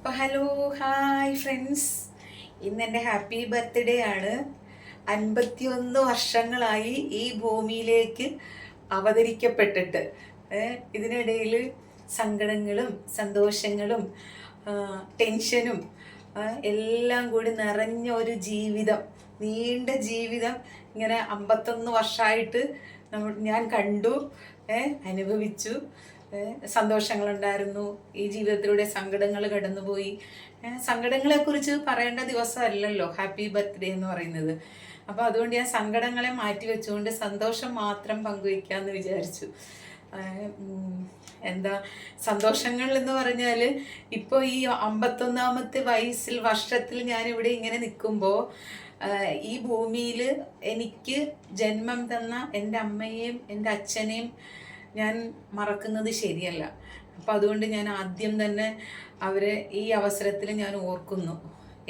അപ്പോൾ hello hi friends, ഇന്ന് എൻ്റെ ഹാപ്പി ബർത്ത്ഡേ ആണ്. 51 വർഷങ്ങളായി ഈ ഭൂമിയിലേക്ക് അവതരിക്കപ്പെട്ടിട്ട്. ഇതിനിടയിൽ സങ്കടങ്ങളും സന്തോഷങ്ങളും ടെൻഷനും എല്ലാം കൂടി നിറഞ്ഞ ഒരു ജീവിതം, നീണ്ട ജീവിതം ഇങ്ങനെ 51 വർഷമായിട്ട് ഞാൻ കണ്ടു, അനുഭവിച്ചു. സന്തോഷങ്ങളുണ്ടായിരുന്നു, ഈ ജീവിതത്തിലൂടെ സങ്കടങ്ങൾ കടന്നുപോയി. സങ്കടങ്ങളെക്കുറിച്ച് പറയേണ്ട ദിവസമല്ലല്ലോ ഹാപ്പി ബർത്ത്ഡേ എന്ന് പറയുന്നത്. അപ്പോൾ അതുകൊണ്ട് ഞാൻ സങ്കടങ്ങളെ മാറ്റി വെച്ചുകൊണ്ട് സന്തോഷം മാത്രം പങ്കുവയ്ക്കാമെന്ന് വിചാരിച്ചു. എന്താ സന്തോഷങ്ങൾ എന്ന് പറഞ്ഞാൽ, ഇപ്പോൾ ഈ 51ാമത്തെ വർഷത്തിൽ ഞാനിവിടെ ഇങ്ങനെ നിൽക്കുമ്പോൾ ഈ ഭൂമിയിൽ എനിക്ക് ജന്മം തന്ന എൻ്റെ അമ്മയെയും എൻ്റെ അച്ഛനെയും ഞാൻ മറക്കുന്നത് ശരിയല്ല. അപ്പം അതുകൊണ്ട് ഞാൻ ആദ്യം തന്നെ അവരെ ഈ അവസരത്തിൽ ഞാൻ ഓർക്കുന്നു.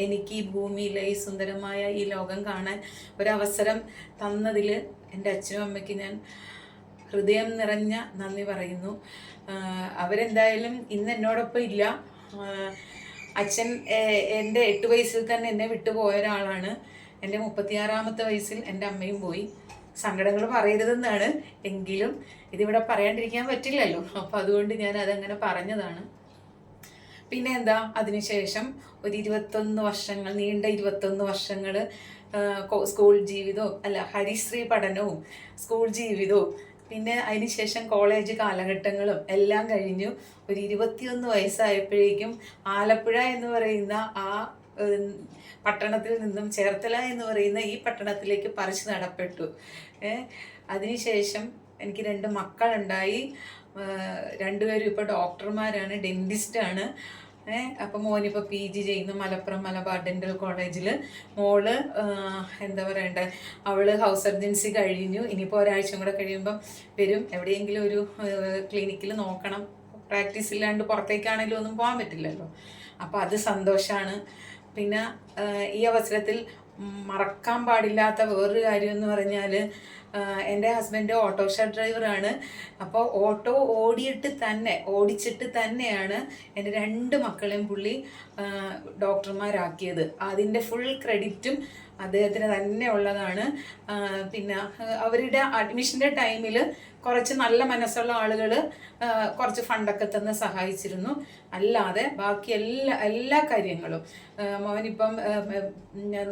എനിക്ക് ഈ ഭൂമിയിലെ ഈ സുന്ദരമായ ഈ ലോകം കാണാൻ ഒരവസരം തന്നതിൽ എൻ്റെ അച്ഛനും അമ്മയ്ക്ക് ഞാൻ ഹൃദയം നിറഞ്ഞ നന്ദി പറയുന്നു. അവരെന്തായാലും ഇന്ന് എന്നോടൊപ്പം ഇല്ല. അച്ഛൻ എൻ്റെ 8 വയസ്സിൽ തന്നെ എന്നെ വിട്ടുപോയ ഒരാളാണ്. എൻ്റെ 36ാമത്തെ വയസ്സിൽ എൻ്റെ അമ്മയും പോയി. സങ്കടങ്ങൾ പറയരുതെന്നാണ്, എങ്കിലും ഇതിവിടെ പറയാണ്ടിരിക്കാൻ പറ്റില്ലല്ലോ. അപ്പം അതുകൊണ്ട് ഞാൻ അതങ്ങനെ പറഞ്ഞതാണ്. പിന്നെ എന്താ, അതിനുശേഷം ഒരു 21 വർഷങ്ങൾ, നീണ്ട 21 വർഷങ്ങൾ സ്കൂൾ ജീവിതവും ഹരിശ്രീ പഠനവും സ്കൂൾ ജീവിതവും പിന്നെ അതിനുശേഷം കോളേജ് കാലഘട്ടങ്ങളും എല്ലാം കഴിഞ്ഞു. ഒരു 21 വയസ്സായപ്പോഴേക്കും ആലപ്പുഴ എന്ന് പറയുന്ന ആ പട്ടണത്തിൽ നിന്നും ചേർത്തല എന്ന് പറയുന്ന ഈ പട്ടണത്തിലേക്ക് പറിച്ചു നടപ്പെട്ടു. അതിനുശേഷം എനിക്ക് 2 മക്കളുണ്ടായി. രണ്ടുപേരും ഇപ്പോൾ ഡോക്ടർമാരാണ്, ഡെൻറ്റിസ്റ്റാണ്. അപ്പം മോനിപ്പോൾ PG ചെയ്യുന്നു മലപ്പുറം മലബാർ ഡെൻ്റൽ കോളേജിൽ. മോള് എന്താ പറയണ്ടേ, അവൾ ഹൗസ് സർജൻസി കഴിഞ്ഞു. ഇനിയിപ്പോൾ ഒരാഴ്ചയും കൂടെ കഴിയുമ്പം വരും. എവിടെയെങ്കിലും ഒരു ക്ലിനിക്കിൽ നോക്കണം. പ്രാക്ടീസ് ഇല്ലാണ്ട് പുറത്തേക്കാണെങ്കിലും ഒന്നും പോകാൻ പറ്റില്ലല്ലോ. അപ്പോൾ അത് സന്തോഷമാണ്. പിന്നെ ഈ അവസരത്തിൽ മറക്കാൻ പാടില്ലാത്ത വേറൊരു കാര്യം എന്ന് പറഞ്ഞാൽ, എൻ്റെ ഹസ്ബൻഡ് ഓട്ടോറിക്ഷ ഡ്രൈവറാണ്. അപ്പോൾ ഓട്ടോ ഓടിച്ചിട്ട് തന്നെയാണ് എൻ്റെ 2 മക്കളെയും പുള്ളി ഡോക്ടർമാരാക്കിയത്. അതിൻ്റെ ഫുൾ ക്രെഡിറ്റും അദ്ദേഹത്തിന് തന്നെ ഉള്ളതാണ്. പിന്നെ അവരുടെ അഡ്മിഷൻ്റെ ടൈമിൽ കുറച്ച് നല്ല മനസ്സുള്ള ആളുകൾ കുറച്ച് ഫണ്ടൊക്കെ തന്ന് സഹായിച്ചിരുന്നു. അല്ലാതെ ബാക്കി എല്ലാ കാര്യങ്ങളും മോനിപ്പം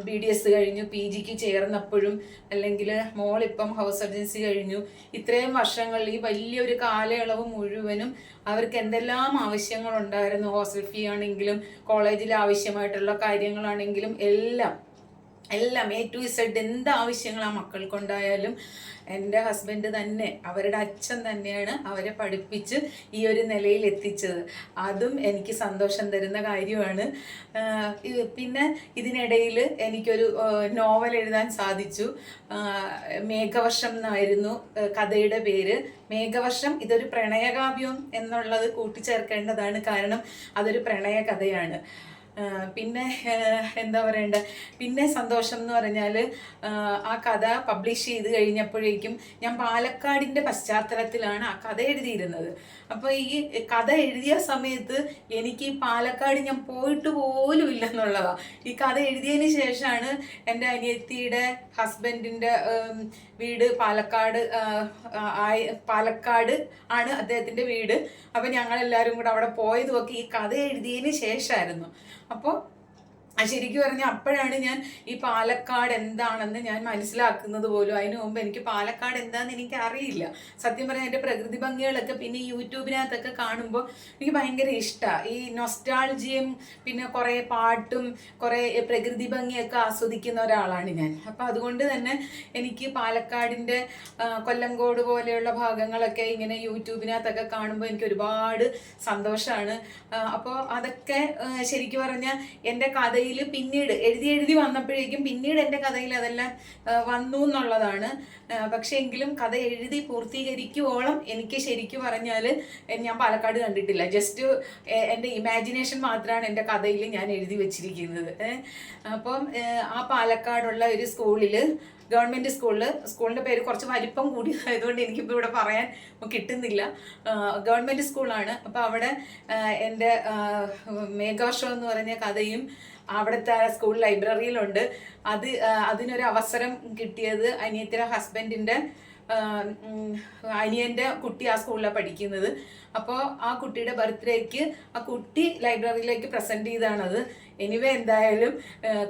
BDS കഴിഞ്ഞു, PGക്ക് ചേർന്നപ്പോഴും, അല്ലെങ്കിൽ മോളിപ്പം ഹൗസ് സർജൻസി കഴിഞ്ഞു. ഇത്രയും വർഷങ്ങളിൽ ഈ വലിയൊരു കാലയളവ് മുഴുവനും അവർക്ക് എന്തെല്ലാം ആവശ്യങ്ങളുണ്ടായിരുന്നു, ഹോസ്റ്റൽ ഫീ ആണെങ്കിലും കോളേജിൽ ആവശ്യമായിട്ടുള്ള കാര്യങ്ങളാണെങ്കിലും എല്ലാം A to Z എന്ത് ആവശ്യങ്ങൾ ആ മക്കൾക്കുണ്ടായാലും എൻ്റെ ഹസ്ബൻഡ് തന്നെ, അവരുടെ അച്ഛൻ തന്നെയാണ് അവരെ പഠിപ്പിച്ച് ഈ ഒരു നിലയിൽ എത്തിച്ചത്. അതും എനിക്ക് സന്തോഷം തരുന്ന കാര്യമാണ്. പിന്നെ ഇതിനിടയിൽ എനിക്കൊരു നോവൽ എഴുതാൻ സാധിച്ചു. മേഘവർഷം എന്നായിരുന്നു കഥയുടെ പേര്. മേഘവർഷം ഇതൊരു പ്രണയകാവ്യം എന്നുള്ളത് കൂട്ടിച്ചേർക്കേണ്ടതാണ്, കാരണം അതൊരു പ്രണയ കഥയാണ്. പിന്നെ എന്താ പറയണ്ടേ, പിന്നെ സന്തോഷം എന്ന് പറഞ്ഞാൽ ആ കഥ പബ്ലിഷ് ചെയ്ത് കഴിഞ്ഞപ്പോഴേക്കും ഞാൻ പാലക്കാടിൻ്റെ പശ്ചാത്തലത്തിലാണ് ആ കഥ എഴുതിയിരുന്നത്. അപ്പോൾ ഈ കഥ എഴുതിയ സമയത്ത് എനിക്ക് ഈ പാലക്കാട് ഞാൻ പോയിട്ട് പോലും ഇല്ലെന്നുള്ളതാണ്. ഈ കഥ എഴുതിയതിന് ശേഷമാണ് എൻ്റെ അനിയത്തിയുടെ ഹസ്ബൻഡിൻ്റെ വീട് പാലക്കാട് ആണ് അദ്ദേഹത്തിൻ്റെ വീട്. അപ്പം ഞങ്ങളെല്ലാവരും കൂടെ അവിടെ പോയതുമൊക്കെ ഈ കഥ എഴുതിയതിന് ശേഷമായിരുന്നു. അപ്പോൾ ശരിക്കും പറഞ്ഞാൽ അപ്പോഴാണ് ഞാൻ ഈ പാലക്കാട് എന്താണെന്ന് ഞാൻ മനസ്സിലാക്കുന്നത് പോലും. അതിനു മുമ്പ് എനിക്ക് പാലക്കാട് എന്താണെന്ന് എനിക്ക് അറിയില്ല. സത്യം പറഞ്ഞാൽ എൻ്റെ പ്രകൃതി ഭംഗികളൊക്കെ പിന്നെ യൂട്യൂബിനകത്തൊക്കെ കാണുമ്പോൾ എനിക്ക് ഭയങ്കര ഇഷ്ടമാണ്. ഈ നൊസ്റ്റാൾജിയും പിന്നെ കുറേ പാട്ടും കുറേ പ്രകൃതി ഭംഗിയൊക്കെ ആസ്വദിക്കുന്ന ഒരാളാണ് ഞാൻ. അപ്പോൾ അതുകൊണ്ട് തന്നെ എനിക്ക് പാലക്കാടിൻ്റെ കൊല്ലങ്കോട് പോലെയുള്ള ഭാഗങ്ങളൊക്കെ ഇങ്ങനെ യൂട്യൂബിനകത്തൊക്കെ കാണുമ്പോൾ എനിക്ക് ഒരുപാട് സന്തോഷമാണ്. അപ്പോൾ അതൊക്കെ ശരിക്കും പറഞ്ഞാൽ എൻ്റെ കഥയിൽ കഥയിൽ പിന്നീട് എഴുതി വന്നപ്പോഴേക്കും പിന്നീട് എൻ്റെ കഥയിൽ അതെല്ലാം വന്നു എന്നുള്ളതാണ്. പക്ഷേ എങ്കിലും കഥ എഴുതി പൂർത്തീകരിക്കുവോളം എനിക്ക് ശരിക്കും പറഞ്ഞാൽ ഞാൻ പാലക്കാട് കണ്ടിട്ടില്ല. ജസ്റ്റ് എൻ്റെ ഇമാജിനേഷൻ മാത്രമാണ് എൻ്റെ കഥയിൽ ഞാൻ എഴുതി വെച്ചിരിക്കുന്നത്. അപ്പം ആ പാലക്കാടുള്ള ഒരു സ്കൂളിൽ, ഗവൺമെൻറ് സ്കൂളിൻ്റെ പേര് കുറച്ച് വലിപ്പം കൂടിയതായതുകൊണ്ട് എനിക്കിപ്പോൾ ഇവിടെ പറയാൻ കിട്ടുന്നില്ല. ഗവൺമെൻറ് സ്കൂളാണ്. അപ്പോൾ അവിടെ എൻ്റെ മേഘവർഷം എന്ന് പറഞ്ഞ കഥയും അവിടുത്തെ സ്കൂൾ ലൈബ്രറിയിലുണ്ട്. അതിനൊരു അവസരം കിട്ടിയത് അനിയത്തിയുടെ ഹസ്ബൻഡിൻ്റെ അനിയൻ്റെ കുട്ടി ആ സ്കൂളിലാണ് പഠിക്കുന്നത്. അപ്പോൾ ആ കുട്ടിയുടെ ബർത്ത്ഡേക്ക് ആ കുട്ടി ലൈബ്രറിയിലേക്ക് പ്രസൻറ്റ് ചെയ്താണത്. എനിവേ എന്തായാലും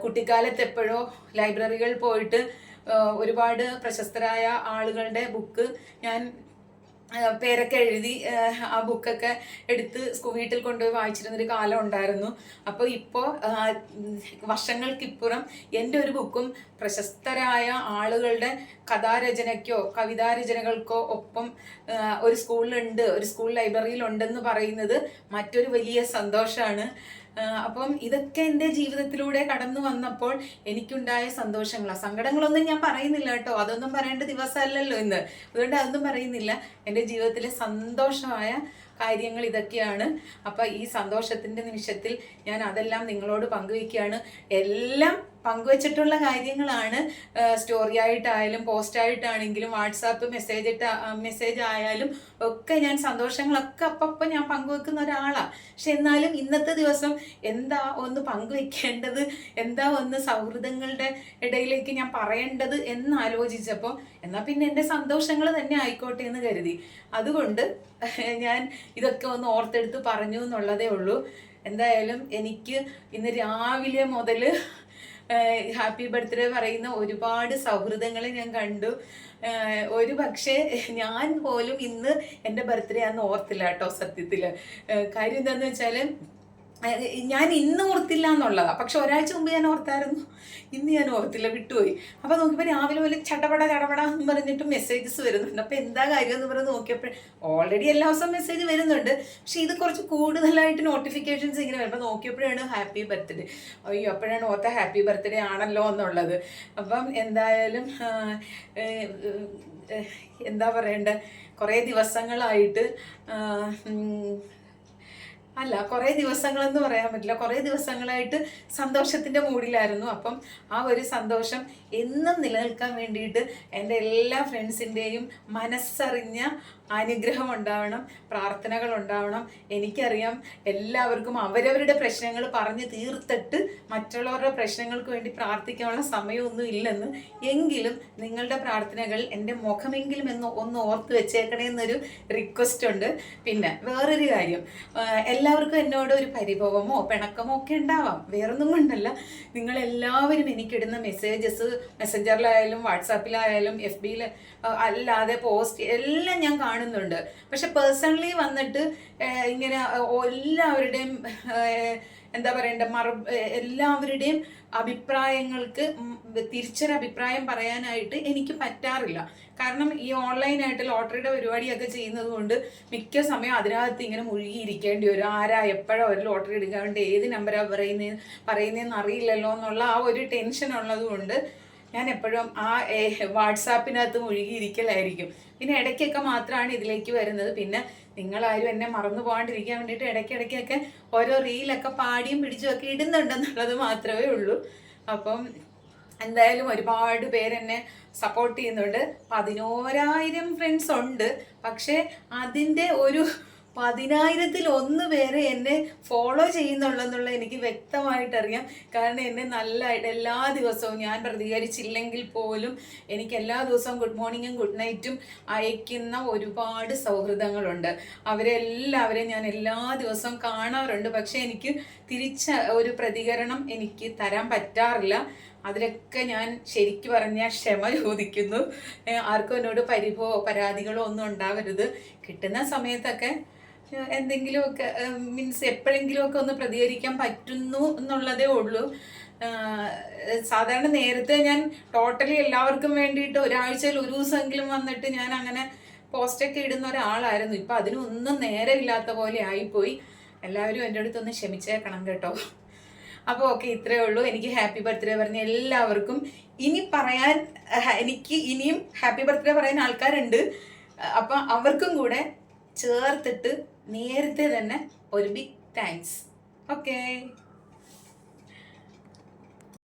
കുട്ടിക്കാലത്ത് എപ്പോഴോ ലൈബ്രറികളിൽ പോയിട്ട് ഒരുപാട് പ്രശസ്തരായ ആളുകളുടെ ബുക്ക് ഞാൻ പേരൊക്കെ എഴുതി ആ ബുക്കൊക്കെ എടുത്ത് വീട്ടിൽ കൊണ്ടുപോയി വായിച്ചിരുന്നൊരു കാലം ഉണ്ടായിരുന്നു. അപ്പോൾ ഇപ്പോൾ വർഷങ്ങൾക്കിപ്പുറം എൻ്റെ ഒരു ബുക്കും പ്രശസ്തരായ ആളുകളുടെ കഥാരചനയ്ക്കോ കവിതാരചനകൾക്കോ ഒപ്പം ഒരു സ്കൂളിലുണ്ട്, ഒരു സ്കൂൾ ലൈബ്രറിയിലുണ്ടെന്ന് പറയുന്നത് മറ്റൊരു വലിയ സന്തോഷമാണ്. അപ്പം ഇതൊക്കെ എൻ്റെ ജീവിതത്തിലൂടെ കടന്നു വന്നപ്പോൾ എനിക്കുണ്ടായ സന്തോഷങ്ങളാണ്. സങ്കടങ്ങളൊന്നും ഞാൻ പറയുന്നില്ല കേട്ടോ, അതൊന്നും പറയേണ്ട ദിവസമല്ലല്ലോ ഇന്ന്, അതുകൊണ്ട് അതൊന്നും പറയുന്നില്ല. എൻ്റെ ജീവിതത്തിലെ സന്തോഷമായ കാര്യങ്ങൾ ഇതൊക്കെയാണ്. അപ്പം ഈ സന്തോഷത്തിൻ്റെ നിമിഷത്തിൽ ഞാൻ അതെല്ലാം നിങ്ങളോട് പങ്കുവയ്ക്കുകയാണ്. എല്ലാം പങ്കുവച്ചിട്ടുള്ള കാര്യങ്ങളാണ്. സ്റ്റോറി ആയിട്ടായാലും പോസ്റ്റായിട്ടാണെങ്കിലും വാട്സാപ്പ് മെസ്സേജ് ആയാലും ഒക്കെ ഞാൻ സന്തോഷങ്ങളൊക്കെ അപ്പം ഞാൻ പങ്കുവെക്കുന്ന ഒരാളാണ്. പക്ഷെ എന്നാലും ഇന്നത്തെ ദിവസം എന്താ ഒന്ന് പങ്കുവെക്കേണ്ടത്, എന്താ ഒന്ന് സൗഹൃദങ്ങളുടെ ഇടയിലേക്ക് ഞാൻ പറയേണ്ടത് എന്ന് ആലോചിച്ചപ്പോൾ എന്നാൽ പിന്നെ എൻ്റെ സന്തോഷങ്ങൾ തന്നെ ആയിക്കോട്ടെ എന്ന് കരുതി. അതുകൊണ്ട് ഞാൻ ഇതൊക്കെ ഒന്ന് ഓർത്തെടുത്ത് പറഞ്ഞു എന്നുള്ളതേ ഉള്ളൂ. എന്തായാലും എനിക്ക് ഇന്ന് രാവിലെ മുതൽ ഹാപ്പി ബർത്ത്ഡേ പറയുന്ന ഒരുപാട് സൗഹൃദങ്ങളെ ഞാൻ കണ്ടു. ഒരു പക്ഷേ ഞാൻ പോലും ഇന്ന് എൻ്റെ ബർത്ത്ഡേ ആണെന്ന് ഓർത്തില്ല കേട്ടോ സത്യത്തിൽ. കാര്യം എന്താണെന്ന് വെച്ചാൽ ഞാൻ ഇന്ന് ഓർത്തില്ല എന്നുള്ളതാണ്. പക്ഷെ ഒരാഴ്ച മുമ്പ് ഞാൻ ഓർത്തായിരുന്നു, ഇന്ന് ഞാൻ ഓർത്തില്ല, വിട്ടുപോയി. അപ്പോൾ നോക്കിയപ്പോൾ രാവിലെ പോലെ ചടപട എന്ന് പറഞ്ഞിട്ട് മെസ്സേജസ് വരുന്നുണ്ട്. അപ്പോൾ എന്താ കാര്യം എന്ന് പറഞ്ഞ് നോക്കിയപ്പോൾ ഓൾറെഡി എല്ലാ ദിവസവും മെസ്സേജ് വരുന്നുണ്ട്, പക്ഷെ ഇത് കുറച്ച് കൂടുതലായിട്ട് നോട്ടിഫിക്കേഷൻസ് ഇങ്ങനെ വരുമ്പോൾ നോക്കിയപ്പോഴാണ് ഹാപ്പി ബർത്ത്ഡേ. അയ്യോ, അപ്പോഴാണ് ഓർത്ത ഹാപ്പി ബർത്ത്ഡേ ആണല്ലോ എന്നുള്ളത്. അപ്പം എന്തായാലും എന്താ പറയണ്ടേ, കുറേ ദിവസങ്ങളായിട്ട് കുറേ ദിവസങ്ങളെന്ന് പറയാൻ പറ്റില്ല, കുറേ ദിവസങ്ങളായിട്ട് സന്തോഷത്തിൻ്റെ മൂഡിലായിരുന്നു. അപ്പം ആ ഒരു സന്തോഷം എന്നും നിലനിൽക്കാൻ വേണ്ടിയിട്ട് എൻ്റെ എല്ലാ ഫ്രണ്ട്സിൻ്റെയും മനസ്സറിഞ്ഞ അനുഗ്രഹം ഉണ്ടാവണം, പ്രാർത്ഥനകൾ ഉണ്ടാവണം. എനിക്കറിയാം എല്ലാവർക്കും അവരവരുടെ പ്രശ്നങ്ങൾ പറഞ്ഞ് തീർത്തിട്ട് മറ്റുള്ളവരുടെ പ്രശ്നങ്ങൾക്ക് വേണ്ടി പ്രാർത്ഥിക്കാനുള്ള സമയമൊന്നും ഇല്ലെന്ന്. എങ്കിലും നിങ്ങളുടെ പ്രാർത്ഥനകൾ എൻ്റെ മുഖമെങ്കിലും ഒന്ന് ഓർത്ത് വെച്ചേക്കണേ എന്നൊരു റിക്വസ്റ്റ് ഉണ്ട്. പിന്നെ വേറൊരു കാര്യം, എല്ലാവർക്കും എന്നോട് ഒരു പരിഭവമോ പിണക്കമോ ഒക്കെ ഉണ്ടാവാം, വേറൊന്നും കൊണ്ടല്ല. നിങ്ങളെല്ലാവരും എനിക്കിടുന്ന മെസ്സഞ്ചറിലായാലും വാട്സാപ്പിലായാലും FBയിൽ അല്ലാതെ പോസ്റ്റ് എല്ലാം ഞാൻ കാണുന്നുണ്ട്. പക്ഷെ പേഴ്സണലി വന്നിട്ട് ഇങ്ങനെ എല്ലാവരുടെയും എന്താ പറയണ്ട എല്ലാവരുടെയും അഭിപ്രായങ്ങൾക്ക് തിരിച്ചൊരഭിപ്രായം പറയാനായിട്ട് എനിക്ക് പറ്റാറില്ല. കാരണം ഈ ഓൺലൈനായിട്ട് ലോട്ടറിയുടെ പരിപാടിയൊക്കെ ചെയ്യുന്നത് കൊണ്ട് മിക്ക സമയം അതിനകത്ത് ഇങ്ങനെ മുഴുകിയിരിക്കേണ്ടി വരും. ആരാ എപ്പോഴാ ഒരു ലോട്ടറി എടുക്കാൻ വേണ്ടി ഏത് നമ്പരാണ് പറയുന്നതെന്ന് അറിയില്ലല്ലോ എന്നുള്ള ആ ഒരു ടെൻഷൻ ഉള്ളത് കൊണ്ട് ഞാൻ എപ്പോഴും ആ വാട്സാപ്പിനകത്ത് മുഴുകിയിരിക്കലായിരിക്കും. പിന്നെ ഇടയ്ക്കൊക്കെ മാത്രമാണ് ഇതിലേക്ക് വരുന്നത്. പിന്നെ നിങ്ങളാരും എന്നെ മറന്നു പോകാണ്ടിരിക്കാൻ വേണ്ടിയിട്ട് ഇടയ്ക്കിടയ്ക്കൊക്കെ ഓരോ റീലൊക്കെ പാടിയും പിടിച്ചും ഒക്കെ ഇടുന്നുണ്ടെന്നുള്ളത് മാത്രമേ ഉള്ളൂ. അപ്പം എന്തായാലും ഒരുപാട് പേരെന്നെ സപ്പോർട്ട് ചെയ്യുന്നുണ്ട്. 11,000 ഫ്രണ്ട്സ് ഉണ്ട്, പക്ഷേ അതിൻ്റെ ഒരു 10,000-ൽ 1 പേരെ എന്നെ ഫോളോ ചെയ്യുന്നുള്ളെന്നുള്ള എനിക്ക് വ്യക്തമായിട്ടറിയാം. കാരണം എന്നെ നല്ലതായിട്ട് എല്ലാ ദിവസവും ഞാൻ പ്രതികരിച്ചില്ലെങ്കിൽ പോലും എനിക്ക് എല്ലാ ദിവസവും ഗുഡ് മോർണിംഗും ഗുഡ് നൈറ്റും അയക്കുന്ന ഒരുപാട് സൗഹൃദങ്ങളുണ്ട്. അവരെല്ലാവരെയും ഞാൻ എല്ലാ ദിവസവും കാണാറുണ്ട്. പക്ഷേ എനിക്ക് തിരിച്ച ഒരു പ്രതികരണം എനിക്ക് തരാൻ പറ്റാറില്ല. അതിലൊക്കെ ഞാൻ ശരിക്കും പറഞ്ഞാൽ ക്ഷമ ചോദിക്കുന്നു. ആർക്കും എന്നോട് പരാതികളോ ഒന്നും ഉണ്ടാവരുത്. കിട്ടുന്ന സമയത്തൊക്കെ എന്തെങ്കിലുമൊക്കെ എപ്പോഴെങ്കിലുമൊക്കെ ഒന്ന് പ്രതികരിക്കാൻ പറ്റുന്നു എന്നുള്ളതേ ഉള്ളൂ. സാധാരണ നേരത്തെ ഞാൻ ടോട്ടലി എല്ലാവർക്കും വേണ്ടിയിട്ട് ഒരാഴ്ചയിൽ ഒരു ദിവസമെങ്കിലും വന്നിട്ട് ഞാൻ അങ്ങനെ പോസ്റ്റൊക്കെ ഇടുന്ന ഒരാളായിരുന്നു. ഇപ്പം അതിനൊന്നും നേരമില്ലാത്ത പോലെ ആയിപ്പോയി. എല്ലാവരും എൻ്റെ അടുത്തൊന്ന് ക്ഷമിച്ചേക്കണം കേട്ടോ. അപ്പോൾ ഓക്കെ, ഇത്രയേ ഉള്ളൂ. എനിക്ക് ഹാപ്പി ബർത്ത്ഡേ പറഞ്ഞ എല്ലാവർക്കും ഇനി പറയാൻ എനിക്ക് ഇനിയും ഹാപ്പി ബർത്ത്ഡേ പറയാൻ ആൾക്കാരുണ്ട്. അപ്പം അവർക്കും കൂടെ ചേർത്തിട്ട് നേരത്തെ തന്നെ ഒരു ബിഗ് താങ്ക്സ്. ഓക്കേ.